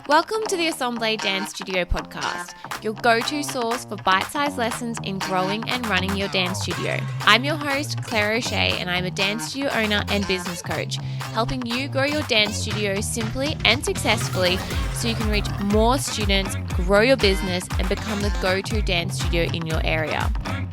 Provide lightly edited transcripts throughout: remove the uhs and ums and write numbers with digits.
Welcome to the Assemble Dance Studio podcast, your go-to source for bite-sized lessons in growing and running your dance studio. I'm your host, Claire O'Shea, and I'm a dance studio owner and business coach, helping you grow your dance studio simply and successfully so you can reach more students, grow your business, and become the go-to dance studio in your area.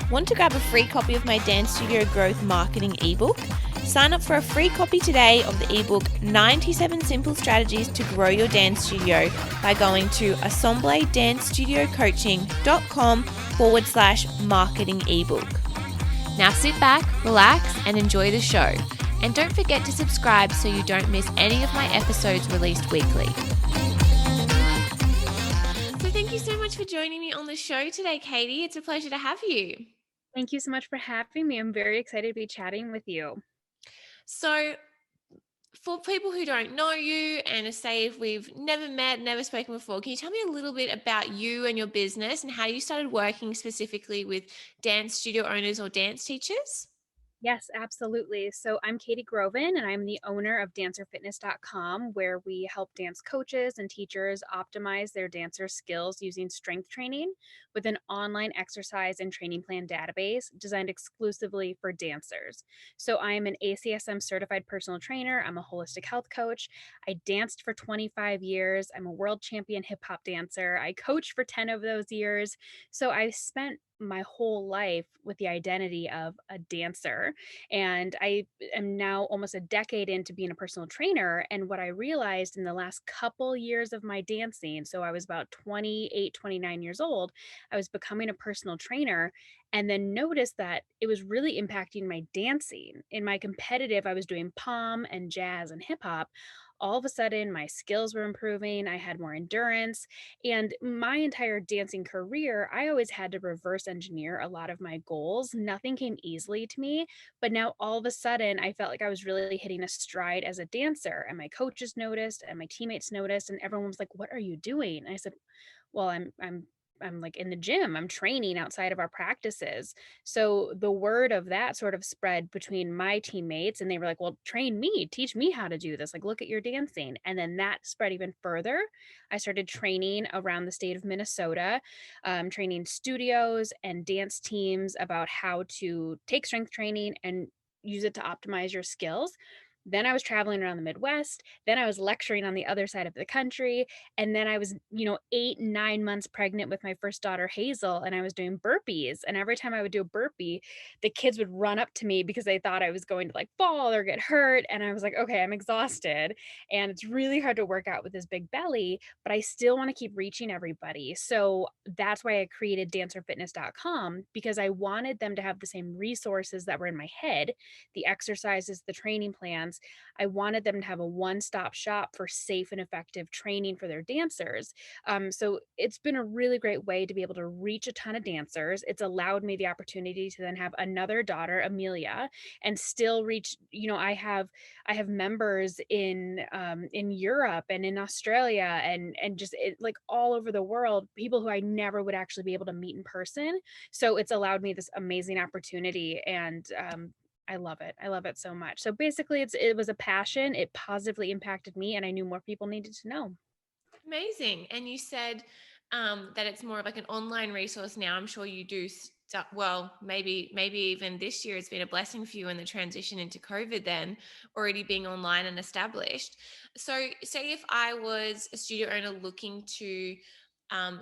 Want to grab a free copy of my Dance Studio Growth Marketing ebook? Sign up for a free copy today of the ebook 97 Simple Strategies to Grow Your Dance Studio by going to assembledancestudiocoaching.com/marketing ebook. Now sit back, relax, and enjoy the show. And don't forget to subscribe so you don't miss any of my episodes released weekly. So thank you so much for joining me on the show today, Katie. It's a pleasure to have you. Thank you so much for having me. I'm very excited to be chatting with you. So for people who don't know you and say if we've never met, never spoken before, can you tell me a little bit about you and your business and how you started working specifically with dance studio owners or dance teachers? Yes, absolutely. So I'm Katie Groven, and I'm the owner of dancerfitness.com, where we help dance coaches and teachers optimize their dancer skills using strength training with an online exercise and training plan database designed exclusively for dancers. So I'm an ACSM certified personal trainer. I'm a holistic health coach. I danced for 25 years. I'm a world champion hip hop dancer. I coached for 10 of those years. So I spent my whole life with the identity of a dancer. And I am now almost a decade into being a personal trainer. And what I realized in the last couple years of my dancing, so I was about 28, 29 years old, I was becoming a personal trainer and then noticed that it was really impacting my dancing. In my competitive, I was doing pom and jazz and hip hop. All of a sudden, my skills were improving. I had more endurance. And my entire dancing career, I always had to reverse engineer a lot of my goals. Nothing came easily to me. But now all of a sudden, I felt like I was really hitting a stride as a dancer. And my coaches noticed and my teammates noticed. And everyone was like, "What are you doing?" And I said, well, I'm like in the gym. I'm training outside of our practices. So the word of that sort of spread between my teammates and they were like, "Well, train me, teach me how to do this. Like look at your dancing." And then that spread even further. I started training around the state of Minnesota, training studios and dance teams about how to take strength training and use it to optimize your skills. Then I was traveling around the Midwest. Then I was lecturing on the other side of the country. And then I was, 8, 9 months pregnant with my first daughter, Hazel, and I was doing burpees. And every time I would do a burpee, the kids would run up to me because they thought I was going to like fall or get hurt. And I was like, okay, I'm exhausted. And it's really hard to work out with this big belly, but I still want to keep reaching everybody. So that's why I created dancerfitness.com because I wanted them to have the same resources that were in my head, the exercises, the training plans. I wanted them to have a one-stop shop for safe and effective training for their dancers. So it's been a really great way to be able to reach a ton of dancers. It's allowed me the opportunity to then have another daughter, Amelia, and still reach. I have members in Europe and in Australia and just like all over the world, people who I never would actually be able to meet in person. So it's allowed me this amazing opportunity, and I love it. I love it so much. So basically it was a passion. It positively impacted me and I knew more people needed to know. Amazing. And you said that it's more of like an online resource now. I'm sure you do stuff. Well, maybe even this year it's been a blessing for you in the transition into COVID then already being online and established. So say if I was a studio owner looking to um,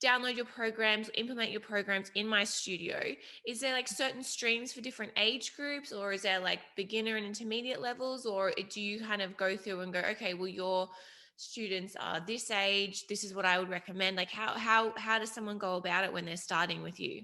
download your programs, implement your programs in my studio, is there like certain streams for different age groups, or is there like beginner and intermediate levels, or do you kind of go through and go, okay, well, your students are this age, this is what I would recommend? Like how does someone go about it when they're starting with you?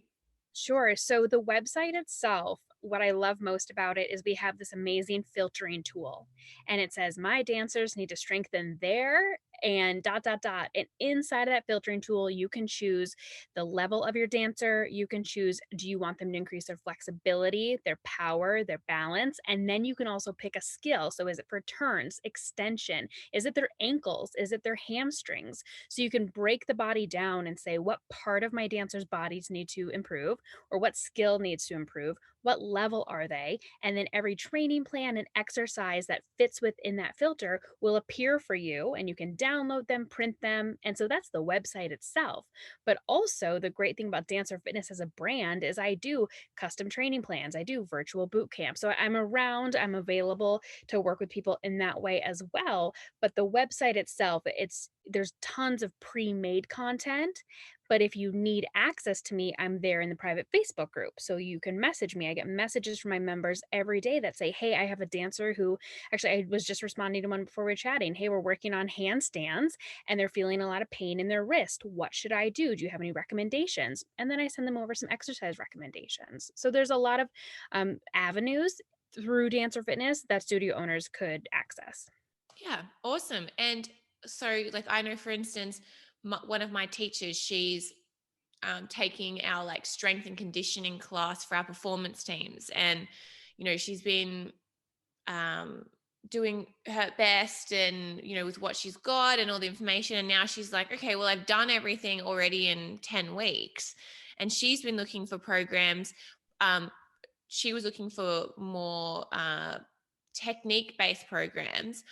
Sure. So the website itself, what I love most about it is we have this amazing filtering tool. And it says, my dancers need to strengthen their and dot, dot, dot. And inside of that filtering tool, you can choose the level of your dancer. You can choose, do you want them to increase their flexibility, their power, their balance? And then you can also pick a skill. So is it for turns, extension? Is it their ankles? Is it their hamstrings? So you can break the body down and say, what part of my dancer's bodies need to improve? Or what skill needs to improve, what level are they, and then every training plan and exercise that fits within that filter will appear for you and you can download them, print them. And so that's the website itself. But also, the great thing about Dancer Fitness as a brand is I do custom training plans, I do virtual boot camp. So I'm around, I'm available to work with people in that way as well. But the website itself, there's tons of pre-made content, but if you need access to me, I'm there in the private Facebook group. So you can message me. I get messages from my members every day that say, hey, I have a dancer who, actually, I was just responding to one before we were chatting. Hey, we're working on handstands and they're feeling a lot of pain in their wrist. What should I do? Do you have any recommendations? And then I send them over some exercise recommendations. So there's a lot of avenues through Dancer Fitness that studio owners could access. Yeah, awesome. And so, like, I know, for instance, one of my teachers, she's taking our like strength and conditioning class for our performance teams, and she's been um, doing her best, and with what she's got and all the information, and now she's like, okay, well, I've done everything already in 10 weeks, and she's been looking for programs. She was looking for more technique based programs,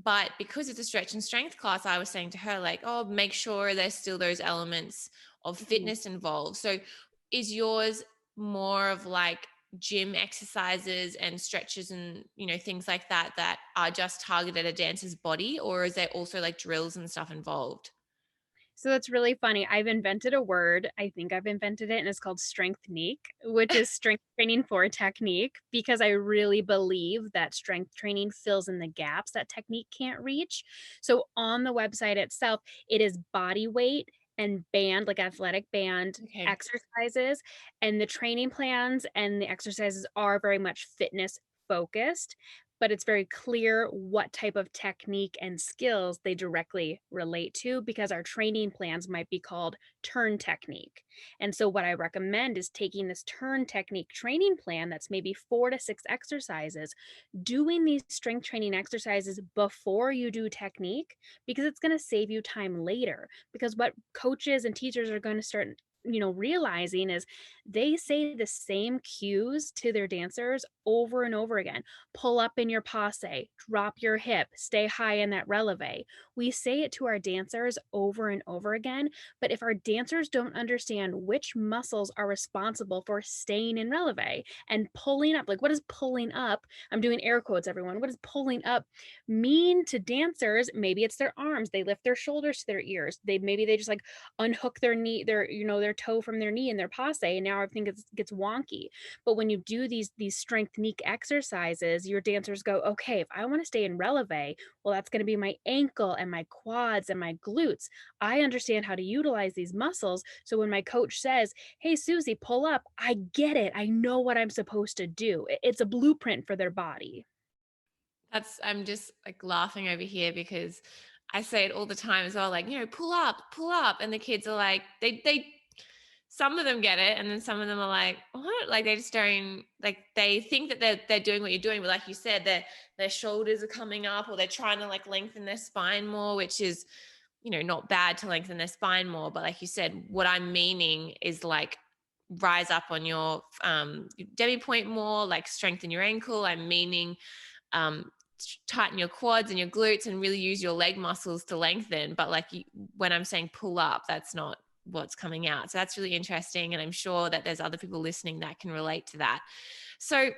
but because it's a stretch and strength class, I was saying to her, like, oh, make sure there's still those elements of Mhm. fitness involved. So is yours more of like gym exercises and stretches and things like that that are just targeted at a dancer's body, or is there also like drills and stuff involved? So that's really funny. I've invented a word. I think I've invented it, and it's called strengthnique, which is strength training for technique, because I really believe that strength training fills in the gaps that technique can't reach. So on the website itself, it is body weight and band, like athletic band Okay. exercises, and the training plans and the exercises are very much fitness focused, but it's very clear what type of technique and skills they directly relate to, because our training plans might be called turn technique. And so, what I recommend is taking this turn technique training plan that's maybe 4 to 6 exercises, doing these strength training exercises before you do technique, because it's going to save you time later. Because what coaches and teachers are going to start realizing is they say the same cues to their dancers over and over again. Pull up in your passe, drop your hip, stay high in that releve. We say it to our dancers over and over again, but if our dancers don't understand which muscles are responsible for staying in releve and pulling up, like what is pulling up? I'm doing air quotes, everyone. What does pulling up mean to dancers? Maybe it's their arms, they lift their shoulders to their ears. Maybe they just like unhook their knee, their toe from their knee in their passe, and now everything gets wonky. But when you do these strength technique exercises, your dancers go, okay, if I want to stay in releve, well, that's going to be my ankle and my quads and my glutes. I understand how to utilize these muscles. So when my coach says, hey, Susie, pull up, I get it. I know what I'm supposed to do. It's a blueprint for their body. I'm just like laughing over here because I say it all the time as well, like, pull up. And the kids are like, some of them get it. And then some of them are like, what? Like they just don't, like they think that they're doing what you're doing. But like you said, their shoulders are coming up, or they're trying to like lengthen their spine more, which is, not bad to lengthen their spine more. But like you said, what I'm meaning is like, rise up on your demi point more, like strengthen your ankle. I'm meaning um, tighten your quads and your glutes and really use your leg muscles to lengthen. But like when I'm saying pull up, that's not what's coming out. So that's really interesting. And I'm sure that there's other people listening that can relate to that. So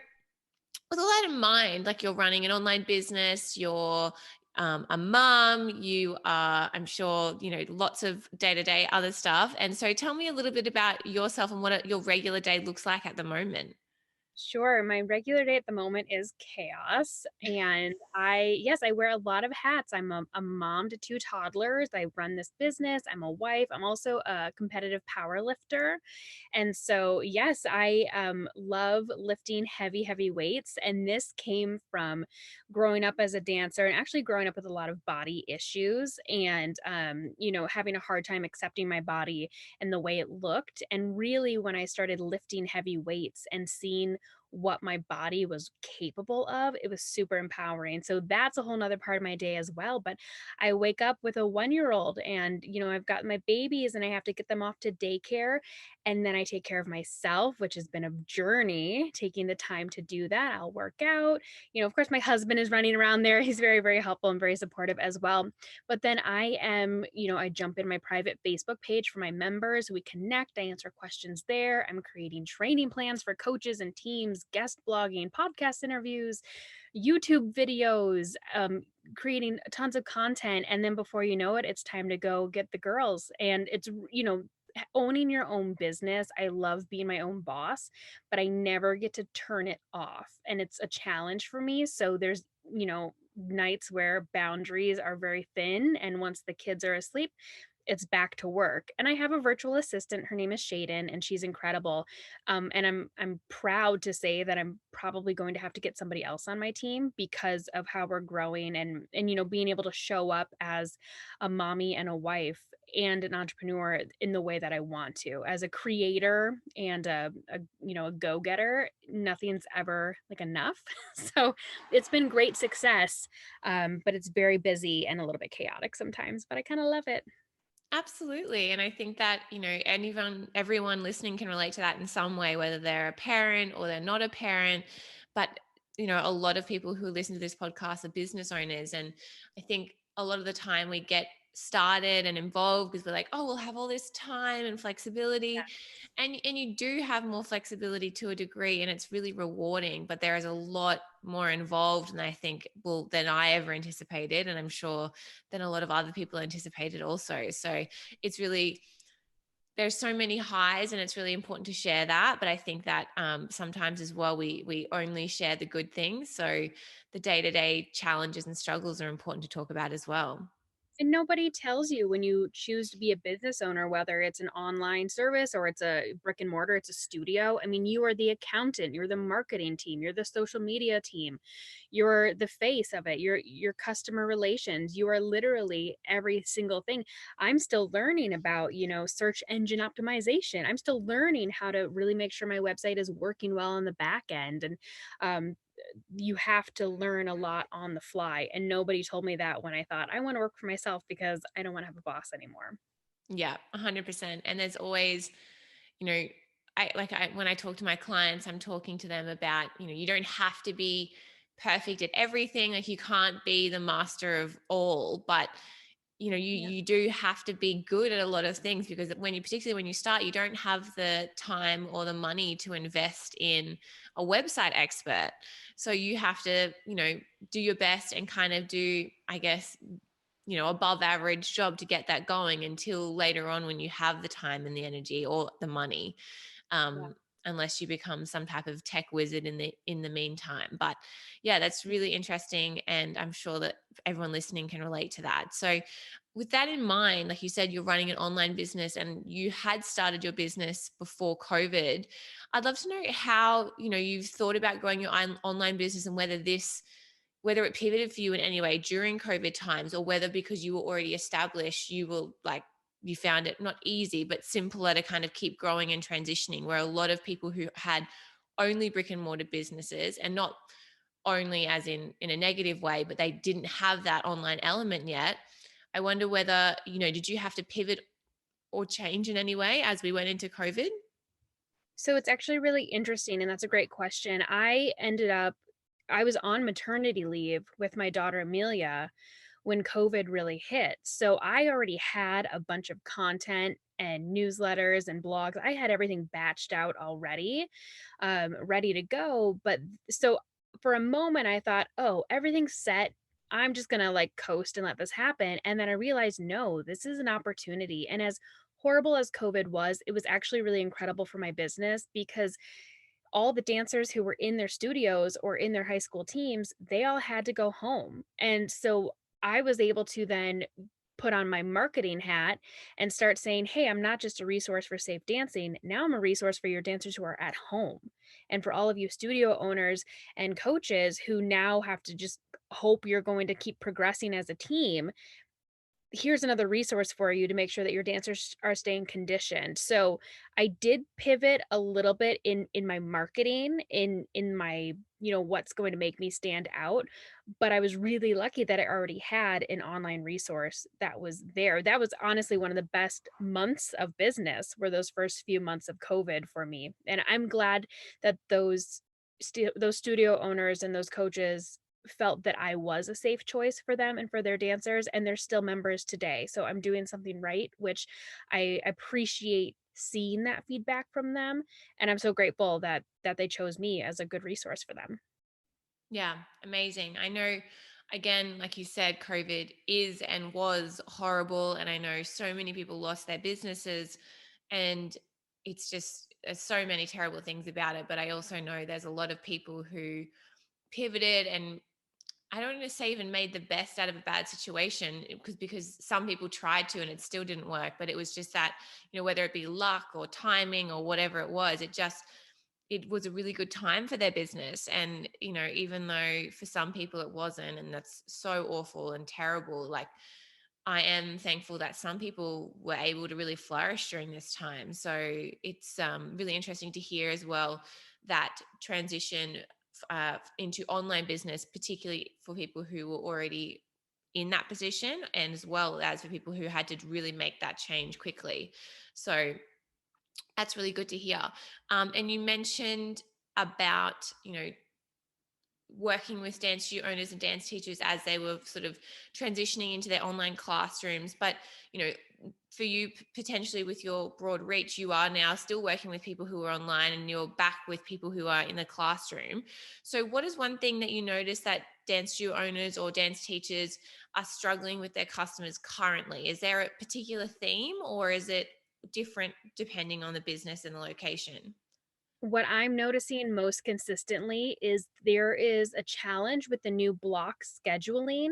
with all that in mind, like you're running an online business, you're a mom, you are, I'm sure, lots of day-to-day other stuff. And so tell me a little bit about yourself and what your regular day looks like at the moment. Sure. My regular day at the moment is chaos. And yes, I wear a lot of hats. I'm a mom to 2 toddlers. I run this business. I'm a wife. I'm also a competitive power lifter. And so, yes, I love lifting heavy, heavy weights. And this came from growing up as a dancer and actually growing up with a lot of body issues and, having a hard time accepting my body and the way it looked. And really, when I started lifting heavy weights and seeing what my body was capable of, it was super empowering. So that's a whole nother part of my day as well. But I wake up with a 1 year old and, I've got my babies and I have to get them off to daycare. And then I take care of myself, which has been a journey, taking the time to do that. I'll work out. Of course, my husband is running around there. He's very, very helpful and very supportive as well. But then I jump in my private Facebook page for my members. We connect, I answer questions there. I'm creating training plans for coaches and teams, guest blogging, podcast interviews, YouTube videos, creating tons of content. And then before you know it, it's time to go get the girls. And owning your own business. I love being my own boss, but I never get to turn it off. And it's a challenge for me. So there's, nights where boundaries are very thin. And once the kids are asleep, it's back to work. And I have a virtual assistant. Her name is Shaden, and she's incredible. And I'm proud to say that I'm probably going to have to get somebody else on my team because of how we're growing and being able to show up as a mommy and a wife and an entrepreneur in the way that I want to. As a creator and a go-getter, nothing's ever like enough. So it's been great success, but it's very busy and a little bit chaotic sometimes. But I kind of love it. Absolutely. And I think that, everyone listening can relate to that in some way, whether they're a parent or they're not a parent. But, a lot of people who listen to this podcast are business owners. And I think a lot of the time we get started and involved because we're like, oh, we'll have all this time and flexibility. And you do have more flexibility to a degree, and it's really rewarding, but there is a lot more involved, and I think, well, than I ever anticipated, and I'm sure than a lot of other people anticipated also. So it's really, there's so many highs, and it's really important to share that. But I think that sometimes as well, we only share the good things. So the day-to-day challenges and struggles are important to talk about as well. And nobody tells you when you choose to be a business owner, whether it's an online service or it's a brick and mortar, it's a studio. I mean, you are the accountant, you're the marketing team, you're the social media team, you're the face of it, you're your customer relations, you are literally every single thing. I'm still learning about, search engine optimization. I'm still learning how to really make sure my website is working well on the back end. And um, you have to learn a lot on the fly. And nobody told me that when I thought I want to work for myself because I don't want to have a boss anymore. Yeah, 100%. And there's always, you know, when I talk to my clients, I'm talking to them about, you don't have to be perfect at everything. Like, you can't be the master of all, but Yeah. you do have to be good at a lot of things, because particularly when you start, you don't have the time or the money to invest in a website expert. So you have to, do your best and kind of do, I guess, above average job to get that going until later on when you have the time and the energy or the money. Yeah. um, unless you become some type of tech wizard in the meantime. But yeah, that's really interesting, and I'm sure that everyone listening can relate to that. So with that in mind, like you said, you're running an online business and you had started your business before COVID. I'd love to know how, you've thought about growing your online business, and whether it pivoted for you in any way during COVID times, or whether because you were already established, you found it not easy, but simpler to kind of keep growing and transitioning, where a lot of people who had only brick and mortar businesses, and not only as in a negative way, but they didn't have that online element yet. I wonder whether, did you have to pivot or change in any way as we went into COVID? So it's actually really interesting. And that's a great question. I was on maternity leave with my daughter Amelia when COVID really hit. So I already had a bunch of content and newsletters and blogs. I had everything batched out already, ready to go. But so for a moment, I thought, oh, everything's set. I'm just going to like coast and let this happen. And then I realized, no, this is an opportunity. And as horrible as COVID was, it was actually really incredible for my business because all the dancers who were in their studios or in their high school teams, they all had to go home. And so I was able to then put on my marketing hat and start saying, hey, I'm not just a resource for safe dancing. Now I'm a resource for your dancers who are at home. And for all of you studio owners and coaches who now have to just hope you're going to keep progressing as a team, here's another resource for you to make sure that your dancers are staying conditioned. So I did pivot a little bit in my marketing, in my, what's going to make me stand out, but I was really lucky that I already had an online resource that was there. That was honestly one of the best months of business, were those first few months of COVID for me. And I'm glad that those studio owners and those coaches felt that I was a safe choice for them and for their dancers, and they're still members today. So I'm doing something right, which I appreciate seeing that feedback from them, and I'm so grateful that they chose me as a good resource for them. Yeah, amazing. I know, again, like you said, COVID is and was horrible. And I know so many people lost their businesses. And it's just, there's so many terrible things about it. But I also know there's a lot of people who pivoted, and I don't want to say even made the best out of a bad situation, because some people tried to and it still didn't work. But it was just that, whether it be luck or timing or whatever it was, it was a really good time for their business. And even though for some people it wasn't, and that's so awful and terrible, like, I am thankful that some people were able to really flourish during this time. So it's really interesting to hear as well that transition into online business, particularly for people who were already in that position, and as well as for people who had to really make that change quickly. So that's really good to hear. And you mentioned about, working with dance studio owners and dance teachers as they were sort of transitioning into their online classrooms. But, for you, potentially with your broad reach, you are now still working with people who are online, and you're back with people who are in the classroom. So what is one thing that you notice that dance studio owners or dance teachers are struggling with their customers currently? Is there a particular theme, or is it different depending on the business and the location? What I'm noticing most consistently is there is a challenge with the new block scheduling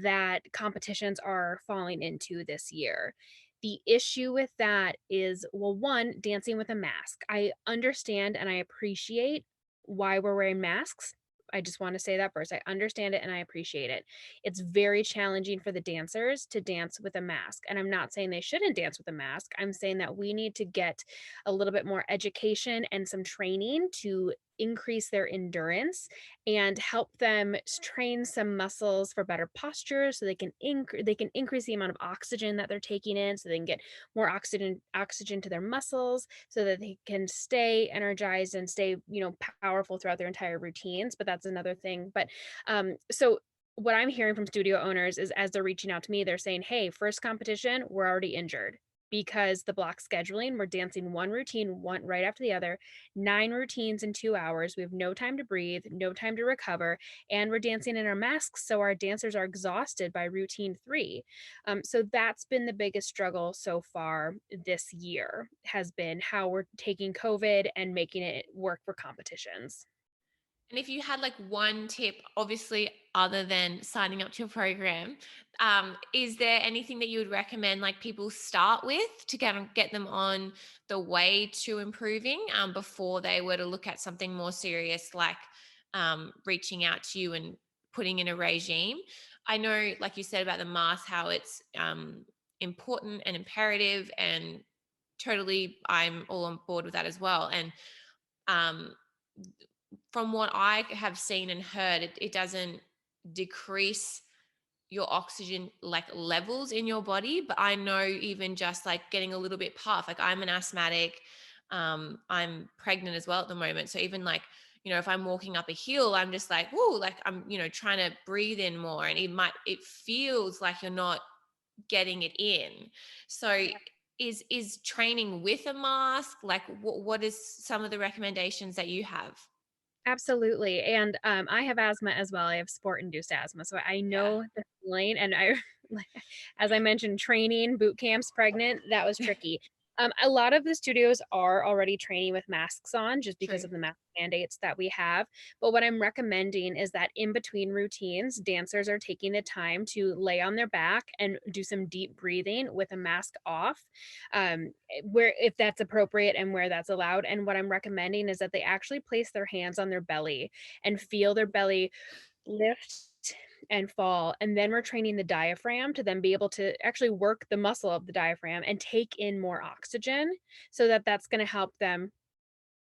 that competitions are falling into this year. The issue with that is, well, one, dancing with a mask. I understand and I appreciate why we're wearing masks. I just want to say that first. I understand it and I appreciate it. It's very challenging for the dancers to dance with a mask. And I'm not saying they shouldn't dance with a mask. I'm saying that we need to get a little bit more education and some training to increase their endurance and help them train some muscles for better posture, so they can increase the amount of oxygen that they're taking in, so they can get more oxygen to their muscles, so that they can stay energized and stay, powerful throughout their entire routines. But that's another thing. But so what I'm hearing from studio owners is, as they're reaching out to me, they're saying, hey, first competition, we're already injured because the block scheduling, we're dancing one routine one right after the other, 9 routines in 2 hours. We have no time to breathe, no time to recover, and we're dancing in our masks, so our dancers are exhausted by routine three. So that's been the biggest struggle so far this year, has been how we're taking COVID and making it work for competitions. And if you had like one tip, obviously, other than signing up to your program, is there anything that you would recommend like people start with to get them on the way to improving, before they were to look at something more serious, like reaching out to you and putting in a regime? I know, like you said about the mask, how it's important and imperative, and totally, I'm all on board with that as well. And um, from what I have seen and heard, it doesn't decrease your oxygen like levels in your body. But I know even just like getting a little bit puff, like I'm an asthmatic, I'm pregnant as well at the moment. So even like, if I'm walking up a hill, I'm just like, whoa, like I'm, trying to breathe in more. And it feels like you're not getting it in. So is training with a mask, like what is some of the recommendations that you have? Absolutely, and, I have asthma as well. I have sport-induced asthma, so I Yeah. know the feeling, and I like, as I mentioned, training, boot camps, pregnant, that was tricky. A lot of the studios are already training with masks on just because True. of the mask mandates that we have, but what I'm recommending is that in between routines, dancers are taking the time to lay on their back and do some deep breathing with a mask off, where if that's appropriate and where that's allowed. And what I'm recommending is that they actually place their hands on their belly and feel their belly lift and fall. And then we're training the diaphragm to then be able to actually work the muscle of the diaphragm and take in more oxygen so that that's going to help them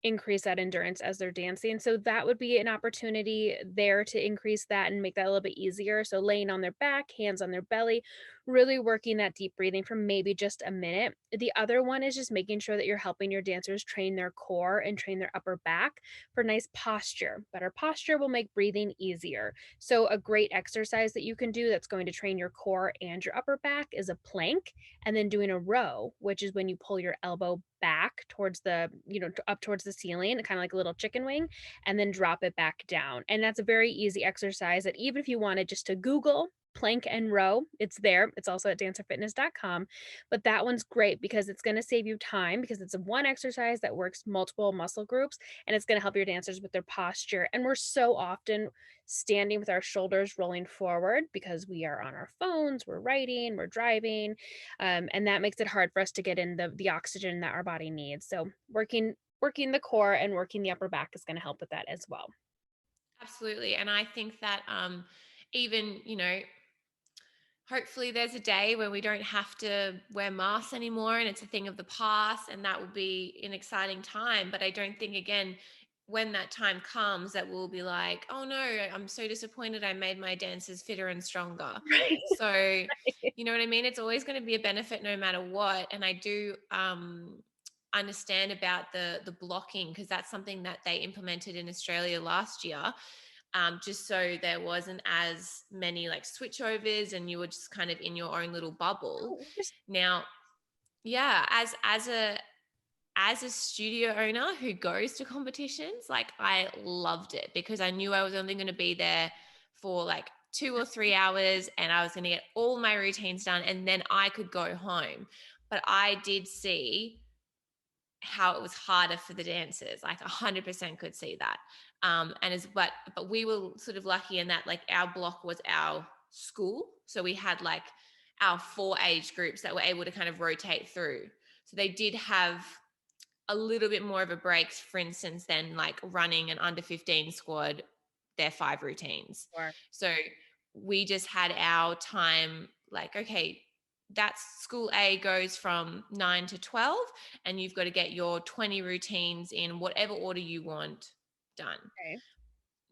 increase that endurance as they're dancing. So that would be an opportunity there to increase that and make that a little bit easier. So laying on their back, hands on their belly, really working that deep breathing for maybe just a minute. The other one is just making sure that you're helping your dancers train their core and train their upper back for nice posture. Better posture will make breathing easier. So a great exercise that you can do that's going to train your core and your upper back is a plank, and then doing a row, which is when you pull your elbow back towards the, up towards the ceiling, kind of like a little chicken wing, and then drop it back down. And that's a very easy exercise that even if you wanted just to Google plank and row, it's there. It's also at dancerfitness.com. But that one's great because it's going to save you time because it's a one exercise that works multiple muscle groups, and it's going to help your dancers with their posture. And we're so often standing with our shoulders rolling forward because we are on our phones, we're writing, we're driving, and that makes it hard for us to get in the oxygen that our body needs. So working the core and working the upper back is going to help with that as well. Absolutely. And I think that even, hopefully there's a day where we don't have to wear masks anymore and it's a thing of the past, and that will be an exciting time. But I don't think, again, when that time comes, that we'll be like, oh no, I'm so disappointed I made my dancers fitter and stronger. Right. So you know what I mean? It's always going to be a benefit no matter what. And I do understand about the blocking, because that's something that they implemented in Australia last year, just so there wasn't as many like switchovers and you were just kind of in your own little bubble. Oh, just Now, yeah, as a studio owner who goes to competitions, like I loved it because I knew I was only going to be there for like 2 or 3 hours and I was going to get all my routines done and then I could go home. But I did see how it was harder for the dancers. Like 100% could see that. And as but we were sort of lucky in that like our block was our school, so we had like our 4 age groups that were able to kind of rotate through. So they did have a little bit more of a break, for instance, than like running an under 15 squad, their 5 routines. more. So we just had our time like, okay, that's school A goes from 9 to 12, and you've got to get your 20 routines in whatever order you want done. Okay.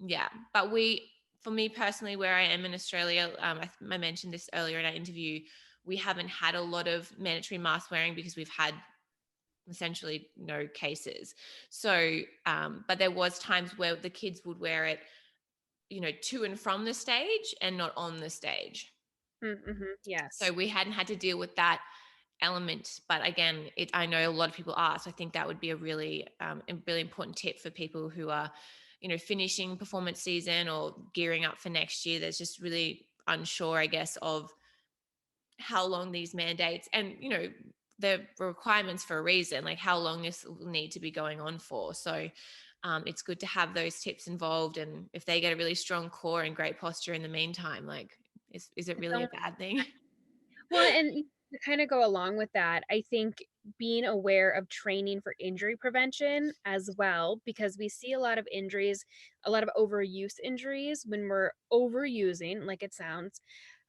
Yeah. But for me personally, where I am in Australia, I mentioned this earlier in our interview, we haven't had a lot of mandatory mask wearing because we've had essentially no cases. So, but there was times where the kids would wear it, to and from the stage and not on the stage. Mm-hmm. So Yes. we hadn't had to deal with that element. But again, I know a lot of people are. So I think that would be a really important tip for people who are, finishing performance season or gearing up for next year. There's just really unsure, I guess, of how long these mandates and the requirements for a reason, like how long this will need to be going on for. So it's good to have those tips involved, and if they get a really strong core and great posture in the meantime, like is it It's really a only bad thing? Well, and to kind of go along with that, I think being aware of training for injury prevention as well, because we see a lot of injuries, a lot of overuse injuries when we're overusing, like it sounds,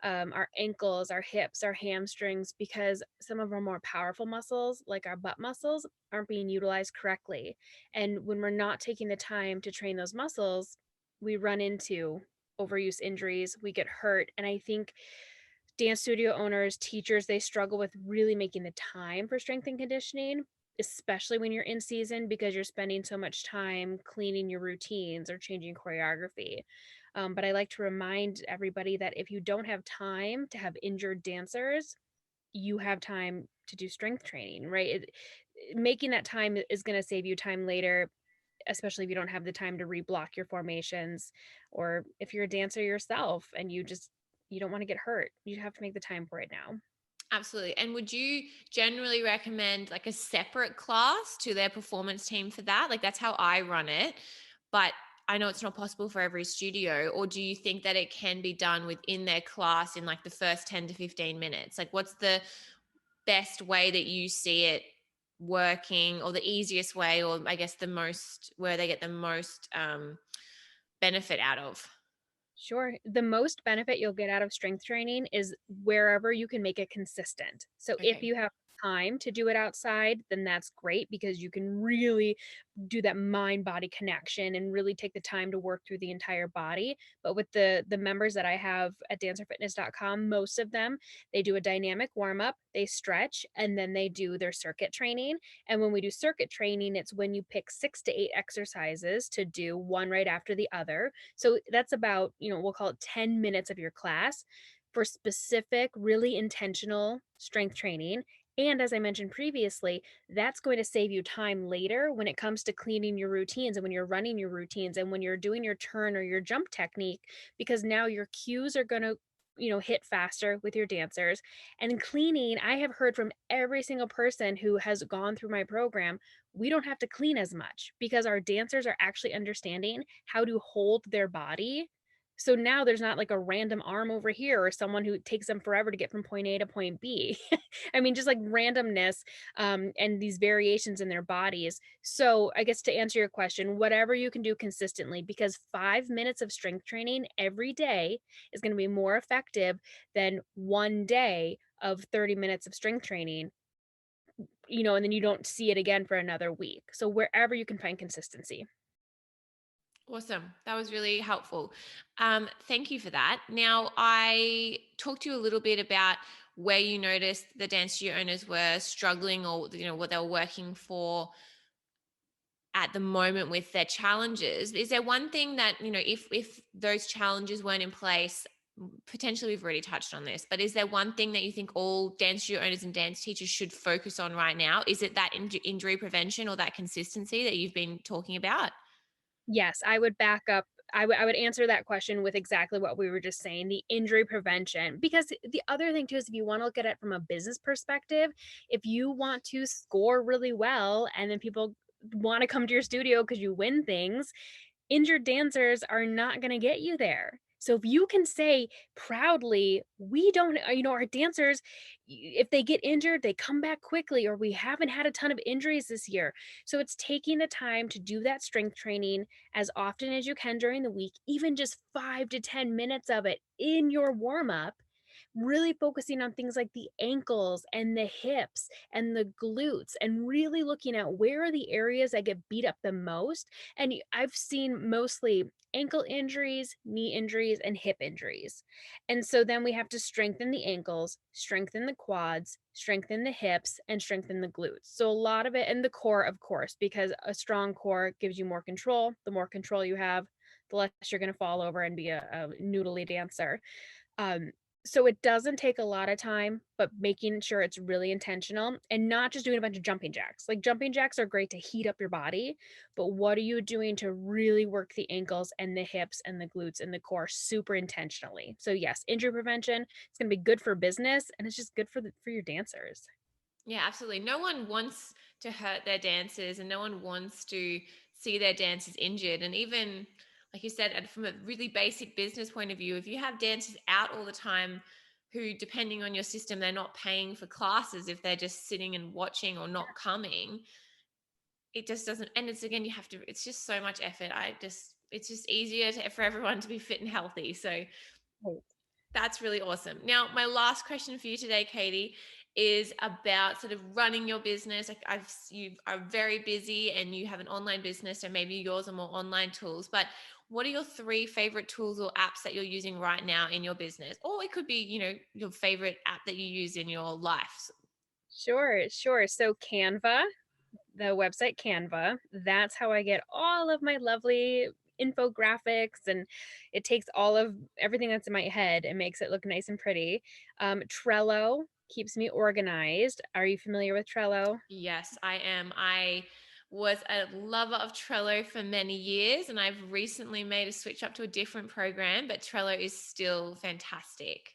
our ankles, our hips, our hamstrings, because some of our more powerful muscles, like our butt muscles, aren't being utilized correctly. And when we're not taking the time to train those muscles, we run into overuse injuries, we get hurt. And I think dance studio owners, teachers, they struggle with really making the time for strength and conditioning, especially when you're in season because you're spending so much time cleaning your routines or changing choreography. But I like to remind everybody that if you don't have time to have injured dancers, you have time to do strength training, right? Making that time is going to save you time later, especially if you don't have the time to reblock your formations, or if you're a dancer yourself and you don't want to get hurt. You have to make the time for it now. Absolutely. And would you generally recommend like a separate class to their performance team for that? Like that's how I run it, but I know it's not possible for every studio. Or do you think that it can be done within their class in like the first 10 to 15 minutes? Like what's the best way that you see it working, or the easiest way, or I guess the most where they get the most benefit out of? Sure. The most benefit you'll get out of strength training is wherever you can make it consistent. So if Okay. you have time to do it outside, then that's great because you can really do that mind body connection and really take the time to work through the entire body. But with the members that I have at dancerfitness.com, most of them, they do a dynamic warm up, they stretch, and then they do their circuit training. And when we do circuit training, it's when you pick 6 to 8 exercises to do one right after the other. So that's about, we'll call it 10 minutes of your class for specific, really intentional strength training. And as I mentioned previously, that's going to save you time later when it comes to cleaning your routines and when you're running your routines and when you're doing your turn or your jump technique, because now your cues are going to hit faster with your dancers. And cleaning, I have heard from every single person who has gone through my program, we don't have to clean as much because our dancers are actually understanding how to hold their body. So now there's not like a random arm over here or someone who takes them forever to get from point A to point B. I mean, just like randomness, and these variations in their bodies. So I guess to answer your question, whatever you can do consistently, because 5 minutes of strength training every day is going to be more effective than one day of 30 minutes of strength training, and then you don't see it again for another week. So wherever you can find consistency. Awesome. That was really helpful. Thank you for that. Now, I talked to you a little bit about where you noticed the dance studio owners were struggling, or what they were working for at the moment with their challenges. Is there one thing that, if those challenges weren't in place, potentially we've already touched on this, but is there one thing that you think all dance studio owners and dance teachers should focus on right now? Is it that injury prevention or that consistency that you've been talking about? Yes, I would back up. I would answer that question with exactly what we were just saying, the injury prevention. Because the other thing too is if you want to look at it from a business perspective, if you want to score really well and then people want to come to your studio because you win things, injured dancers are not going to get you there. So if you can say proudly, we don't, our dancers, if they get injured, they come back quickly, or we haven't had a ton of injuries this year. So it's taking the time to do that strength training as often as you can during the week, even just 5 to 10 minutes of it in your warm up, really focusing on things like the ankles and the hips and the glutes, and really looking at where are the areas that get beat up the most. And I've seen mostly ankle injuries, knee injuries, and hip injuries. And so then we have to strengthen the ankles, strengthen the quads, strengthen the hips, and strengthen the glutes. So a lot of it, and the core, of course, because a strong core gives you more control. The more control you have, the less you're going to fall over and be a noodly dancer. Um, so it doesn't take a lot of time, but making sure it's really intentional and not just doing a bunch of jumping jacks. Like jumping jacks are great to heat up your body, but what are you doing to really work the ankles and the hips and the glutes and the core super intentionally? So yes, injury prevention, it's going to be good for business, and it's just good for your dancers. Yeah, absolutely. No one wants to hurt their dancers, and no one wants to see their dancers injured. And even, like you said, and from a really basic business point of view, if you have dancers out all the time who, depending on your system, they're not paying for classes, if they're just sitting and watching or not coming, it just doesn't. And it's, again, you have to, it's just so much effort. It's just easier for everyone to be fit and healthy. So Right. that's really awesome. Now, my last question for you today, Katie, is about sort of running your business. Like, you are very busy and you have an online business, so maybe yours are more online tools. But what are your three favorite tools or apps that you're using right now in your business? Or it could be, your favorite app that you use in your life. Sure, sure. So Canva, the website Canva. That's how I get all of my lovely infographics, and it takes all of everything that's in my head and makes it look nice and pretty. Trello keeps me organized. Are you familiar with Trello? Yes, I am. I was a lover of Trello for many years, and I've recently made a switch up to a different program, but Trello is still fantastic.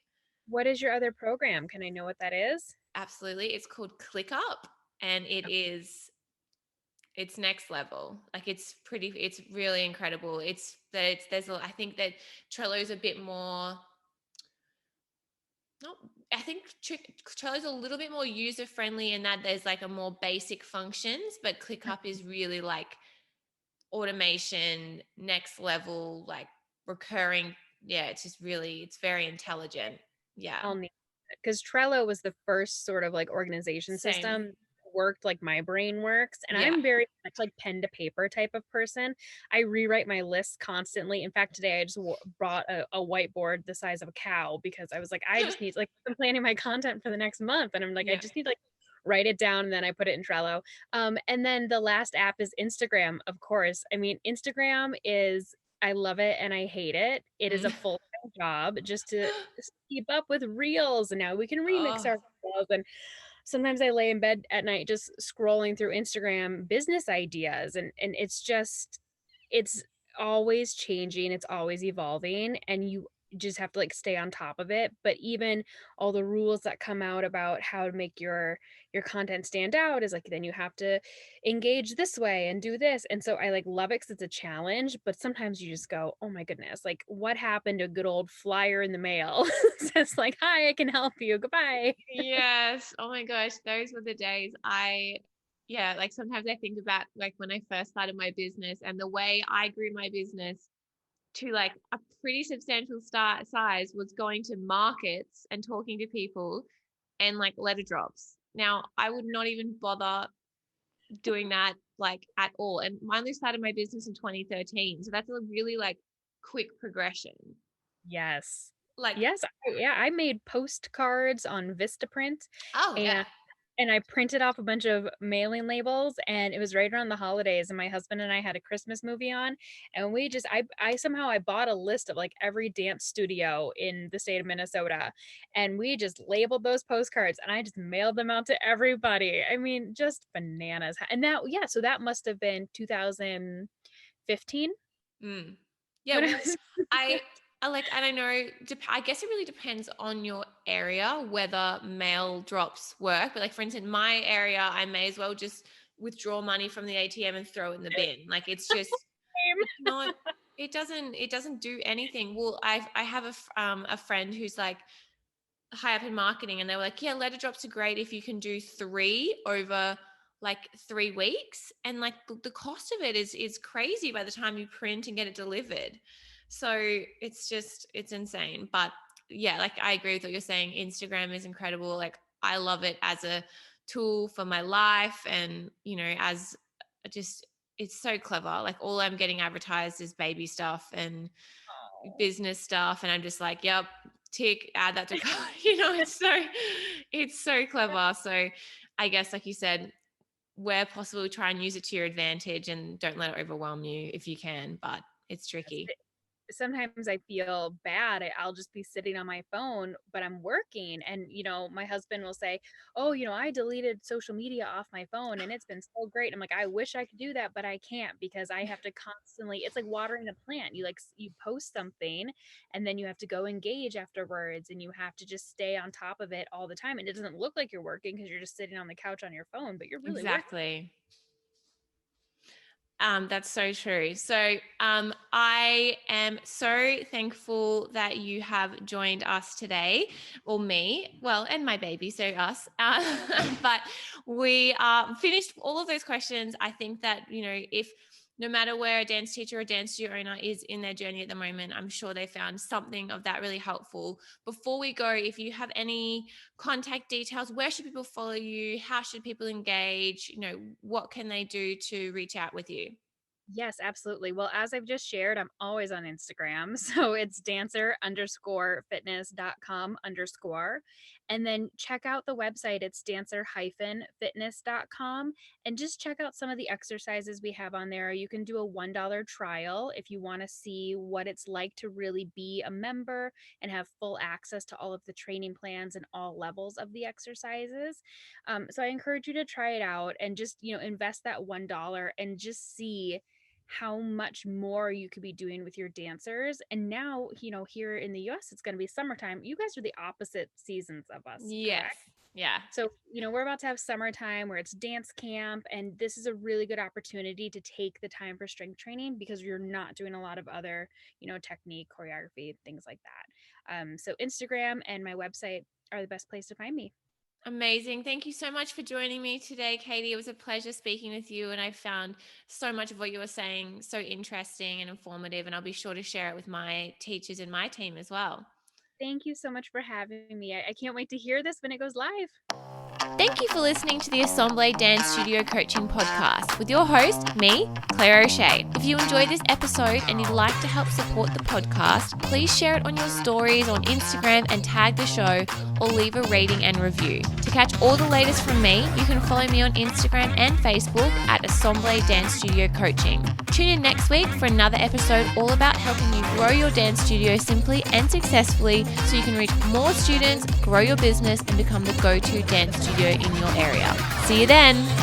What is your other program? Can I know what that is? Absolutely. It's called ClickUp, and it's next level. Like, it's really incredible. I think that Trello is a bit more, no, I think Trello's a little bit more user friendly in that there's like a more basic functions, but ClickUp is really like automation, next level, like recurring. yeah, it's just really, it's very intelligent. Yeah. I'll need it because Trello was the first sort of like organization Same. system worked like my brain works, and Yeah. I'm very much like pen to paper type of person. I rewrite my lists constantly. In fact, today I just brought a whiteboard the size of a cow because I was like, I just need like I'm planning my content for the next month, and I'm like, I Yeah. just need like write it down and then I put it in Trello. And then the last app is Instagram, of course. I mean, Instagram is I love it and I hate it. It is a Mm. full-time job just to keep up with reels, and now we can remix Oh, our reels. And sometimes I lay in bed at night just scrolling through Instagram business ideas, and it's always changing, it's always evolving, and you just have to like stay on top of it. But even all the rules that come out about how to make your content stand out is like then you have to engage this way and do this. And so I like love it because it's a challenge, but sometimes you just go, oh my goodness, like what happened to a good old flyer in the mail? Says like, hi, I can help you. Goodbye. yes. Oh my gosh, those were the days. Yeah, like sometimes I think about like when I first started my business and the way I grew my business to like a pretty substantial start size was going to markets and talking to people and like letter drops. Now, I would not even bother doing that like at all. And I only started my business in 2013. So that's a really like quick progression. Yes. Like, Yes, yeah, I made postcards on Vistaprint, oh yeah. and I printed off a bunch of mailing labels, and it was right around the holidays, and my husband and I had a Christmas movie on, and we just I somehow I bought a list of like every dance studio in the state of Minnesota, and we just labeled those postcards and I just mailed them out to everybody. I mean, just bananas. And that yeah, so that must have been 2015 Mm. Yeah, when I well, was I I like, and I know, I guess it really depends on your area whether mail drops work. But like, for instance, my area, I may as well just withdraw money from the ATM and throw it in the bin. Like, it's not, it doesn't do anything. Well, I have a friend who's like high up in marketing, and they were like, yeah, letter drops are great if you can do three over like 3 weeks, and like the cost of it is crazy by the time you print and get it delivered. So it's insane. But yeah, like I agree with what you're saying. Instagram is incredible. Like I love it as a tool for my life, and as just, it's so clever. Like all I'm getting advertised is baby stuff and business stuff, and I'm just like, yep, tick, add that to cart. It's so clever. So I guess, like you said, where possible, try and use it to your advantage and don't let it overwhelm you if you can, but it's tricky. sometimes I feel bad. I'll just be sitting on my phone, but I'm working. And, my husband will say, oh, I deleted social media off my phone and it's been so great. I'm like, I wish I could do that, but I can't because I have to constantly, it's like watering a plant. You post something and then you have to go engage afterwards and you have to just stay on top of it all the time. And it doesn't look like you're working because you're just sitting on the couch on your phone, but you're really working. Exactly. That's so true. So I am so thankful that you have joined us today, or me, well, and my baby, so us. But we finished all of those questions. I think that, if no matter where a dance teacher or dance studio owner is in their journey at the moment, I'm sure they found something of that really helpful. Before we go, if you have any contact details, where should people follow you? How should people engage? What can they do to reach out with you? Yes, absolutely. Well, as I've just shared, I'm always on Instagram. So it's dancer_fitness.com_. And then check out the website. It's dancer-fitness.com. And just check out some of the exercises we have on there. You can do a $1 trial if you want to see what it's like to really be a member and have full access to all of the training plans and all levels of the exercises. So I encourage you to try it out and just, invest that $1 and just see how much more you could be doing with your dancers. And now, here in the US, it's going to be summertime. You guys are the opposite seasons of us, Yes. correct? Yeah. So, we're about to have summertime where it's dance camp, and this is a really good opportunity to take the time for strength training because you're not doing a lot of other, technique, choreography, things like that. So, Instagram and my website are the best place to find me. Amazing. Thank you so much for joining me today, Katie. It was a pleasure speaking with you, and I found so much of what you were saying so interesting and informative, and I'll be sure to share it with my teachers and my team as well. Thank you so much for having me. I can't wait to hear this when it goes live. Thank you for listening to the Assemble Dance Studio Coaching Podcast with your host, me, Claire O'Shea. If you enjoyed this episode and you'd like to help support the podcast, please share it on your stories on Instagram and tag the show, or leave a rating and review. To catch all the latest from me, you can follow me on Instagram and Facebook at Assemble Dance Studio Coaching. Tune in next week for another episode all about helping you grow your dance studio simply and successfully so you can reach more students, grow your business, and become the go-to dance studio in your area. See you then.